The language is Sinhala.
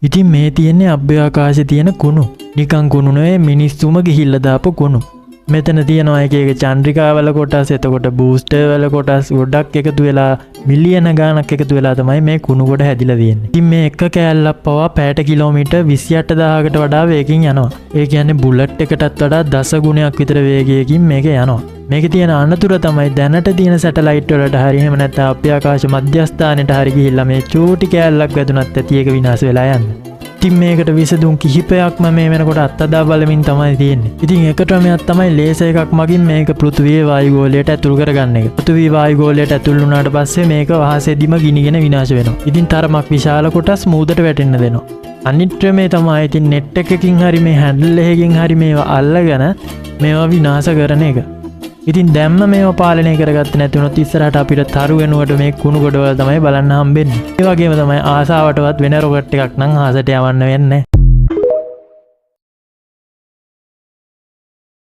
ඉතින් මේ තියෙන්නේ අභ්‍යවකාශයේ තියෙන කුණු. නිකන් කුණු නෙවෙයි මිනිස්සුම ගිහිල්ලා දාපු කුණු. මෙතන තියෙනවා එක එක චන්ද්‍රිකාවල කොටස්, එතකොට බූස්ටර් වල කොටස් ගොඩක් එකතු වෙලා මිලියන ගාණක් එකතු වෙලා තමයි මේ කුණු ගොඩ හැදිලා තියෙන්නේ. ඉතින් මේ එක කෑල්ලක් පවා පැයට කිලෝමීටර් 28000කට වඩා වේගකින් යනවා. ඒ කියන්නේ බුලට් එකටත් වඩා දස ගුණයක් විතර වේගයකින් මේක යනවා. මේකේ තියෙන අනතුර තමයි දැනට තියෙන සැටලයිට් වලට හරි එහෙම නැත්නම් අභ්‍යවකාශ මධ්‍යස්ථානෙට හරි ගිහිල්ලා මේ චූටි කෑල්ලක් වැදුනත් ඇති ඒක විනාශ වෙලා යන්නේ. ඉතින් මේකට විසඳුම් කිහිපයක්ම මේ වෙනකොට අත්අදා බලමින් තමයි තියෙන්නේ. ඉතින් එක ක්‍රමයක් තමයි ලේසර් එකක් මගින් මේක පෘථිවියේ වායුගෝලයට ඇතුල් කරගන්න එක. පෘථිවි වායුගෝලයට ඇතුල් වුණාට පස්සේ මේක වහසෙදිම ගිනිගෙන විනාශ වෙනවා. ඉතින් තරමක් විශාල කොටස් මූදට වැටෙන්න දෙනවා. අනිත් ක්‍රමේ තමයි ඉතින් net එකකින් හරි මේ හැන්ඩල් එකකින් හරි මේවා අල්ලගෙන මේවා විනාශ කරන එක. ඉතින් දැම්ම මේව පාලනය කරගත්තේ නැති වුණොත් ඉස්සරහට අපිට තරු වෙනුවට මේ කුණු ගොඩවල තමයි බලන්න හම්බෙන්නේ. ඒ වගේම තමයි ආසාවටවත් වෙන රොකට් එකක් නම් ආසට යවන්න වෙන්නේ.